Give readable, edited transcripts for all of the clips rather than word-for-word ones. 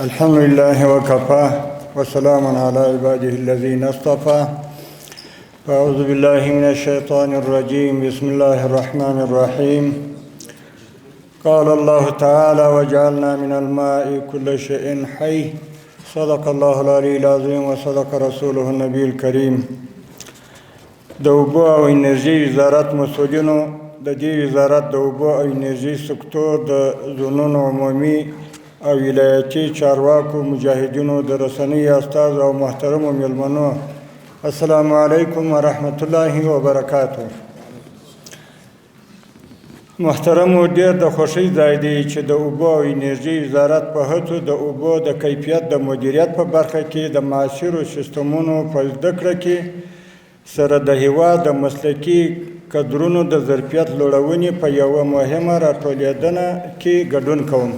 الحمد لله وكفى وسلام على عباده الذين اصطفى. أعوذ بالله من الشيطان الرجيم. بسم الله الرحمن الرحيم. قال الله تعالى: وجعلنا من الماء كل شيء حي. صدق الله العلي العظيم وصدق رسوله النبي الكريم. د اوبو او انرژي وزارت مسؤلینو د دې وزارت د اوبو او انرژي سکتور د زونونو عمومي او ولایتي چارواکو، مجاهدینو، د رسنیو استازو او محترمو میلمنو، السلام علیکم ورحمت الله وبرکاته. محترمو، ډېر د خوښۍ ځای دی چې د اوبو او انرژي وزارت په هڅو د اوبو د کیفیت د مدیریت په برخه کې د معاصرو سیستمونو په زده کړه کې سره د هېواد د مسلکي کدرونو د ظرفیت لوړونې په یوه مهمه راټولېدنه کې ګډون کوم.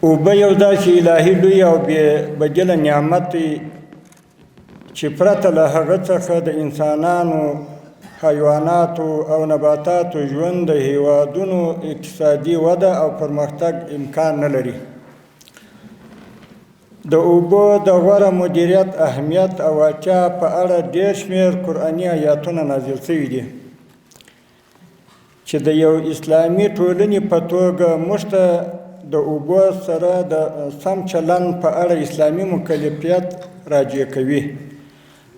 اوبه یو داسې الهي لوی او بې بدیله نعمت دی چې پرته له هغه څخه د انسانانو، حیواناتو او نباتاتو ژوند د هېوادونو اقتصادي وده او پرمختګ امکان نه لري. د اوبو د غوره مدیریت اهمیت او اړتیا په اړه ډېر شمېر قرآني آیاتونه نازل شوي دي چې د یو اسلامي ټولنې په توګه موږ ته د اوبو سره د سم چلند په اړه اسلامي مکلفیت راجع کوي،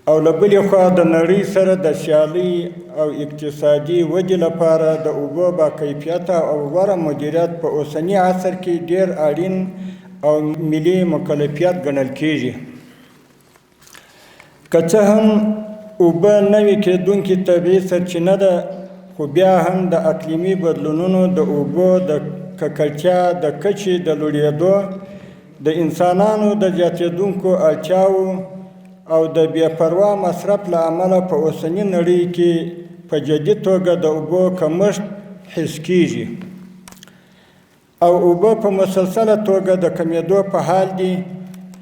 او له بلې خوا د نړۍ سره د سیالۍ او اقتصادي ودې لپاره د اوبو با کیفیته او غوره مدیریت په اوسني عصر کې ډېر اړین او ملي مکلفیت ګڼل کیږي. که څه هم اوبه نوې کېدونکې طبیعي سرچینه ده، خو بیا هم د اقلیمي بدلونونو، د اوبو د ککړتیا د کچې د لوړېدو، د انسانانو د زیاتېدونکو اړتیاوو او د بې پروا مصرف له امله په اوسنۍ نړۍ کې په جدي توګه د اوبو کمښت حس کیږي، او اوبه په مسلسله توګه د کمېدو په حال دي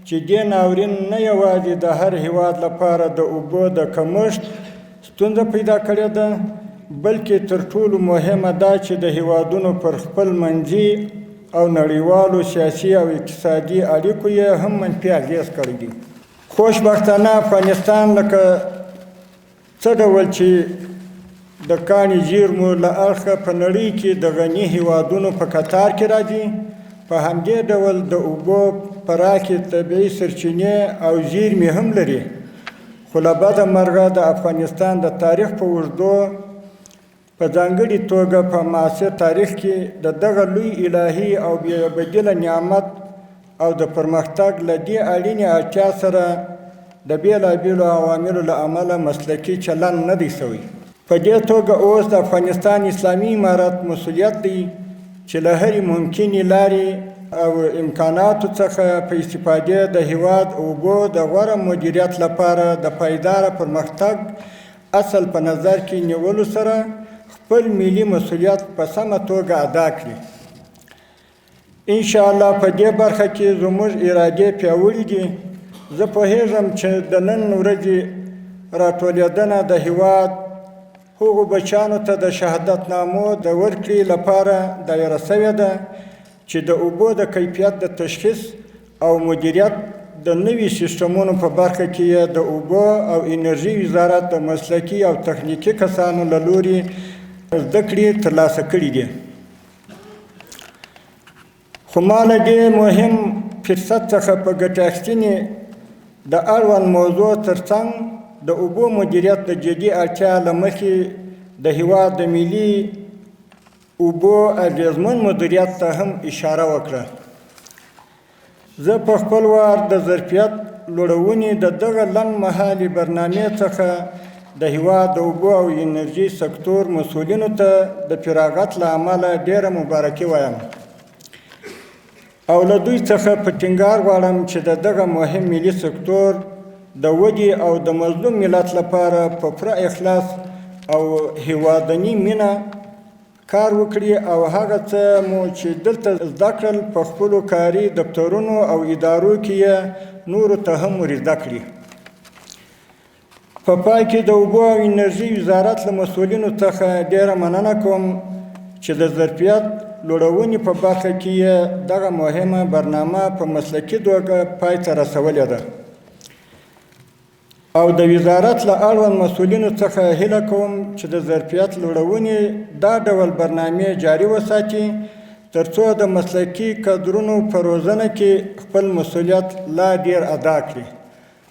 چې دې ناورین نه یوازې د هر هیواد لپاره د اوبو د کمښت ستونزه پیدا کړې ده، بلکې تر ټولو مهمه دا چې د هیوادونو پر خپل منځي او نړیوالو سیاسي او اقتصادي اړیکو یې هم منفي اغېز کړی دی. خوشبختانه افغانستان لکه څه ډول چې د کاني زیرمو له اړخه په نړۍ کې د غني هیوادونو په کتار کې راځي، په همدې ډول د اوبو پراخې طبیعي سرچینې او زیرمې هم لري. خو له بده مرغه د افغانستان د تاریخ په اوږدو، په ځانګړې توګه په معاصر تاریخ کې د دغه لوی الهي او بې بدیله نعمت او د پرمختګ له دې اړینې اړتیا سره د بېلابېلو عواملو له امله مسلکي چلند نه دی شوی. په دې توګه اوس د افغانستان اسلامي امارت مسؤلیت دی چې له هرې ممکنې لارې او امکاناتو څخه په استفادې د هیواد اوبو د غوره مدیریت لپاره د پایداره پرمختګ اصل په نظر کې نیولو سره خپل ملي مسؤلیت په سمه توګه ادا کړي. انشاءالله په دې برخه کې زموږ ارادې پیاوړې دي. زه پوهیږم چې د نن ورځې راټولېدنه د هیواد هغو بچیانو ته د شهادتنامو د ورکړې لپاره دایره سوې ده چې د اوبو د کیفیت د تشخیص او مدیریت د نوي سیستمونو په برخه کې د اوبو او انرژي وزارت د مسلکي او تخنیکي کسانو له لوري زده کړې ترلاسه کړي دي. خو ما له دې مهم فرصت څخه په ګټه اخیستنې د اړوند موضوع ترڅنګ د اوبو مدیریت د جدي اړتیا له مخې د هیواد د ملي اوبو اغېزمن مدیریت ته هم اشاره وکړه. زه په خپل وار د ظرفیت لوړونې د دغه لنډ مهالې برنامې څخه د هیواد د اوبو او انرژي سکتور مسؤلینو ته د فراغت له امله ډېره مبارکي وایم، او له دوی څخه په ټینګار غواړم چې د دغه مهم ملي سکتور د ودې او د مظلوم ملت لپاره په پوره اخلاص او هیوادني مینه کار وکړي، او هغه څه مو چې دلته زده کړل په خپلو کاري دفترونو او ادارو کې یې نورو ته هم ور زده کړي. په پای کې د اوبو او انرژي وزارت له مسؤلینو څخه ډېره مننه کوم چې د ظرفیت لوړونې په برخه کې یې دغه مهمه برنامه په مسلکي توګه پای ته رسولې ده او د وزارت له اړوند مسؤلینو څخه هیله کوم چې د ظرفیت لوړونې دا ډول برنامې جاري وساتي ترڅو د مسلکي کادرونو په روزنه کې خپل مسؤلیت لا ډیر ادا کړي.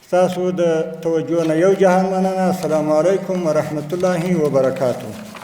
ستاسو د توجه نه یو جهان مننه. السلام علیکم ورحمت الله وبرکاته.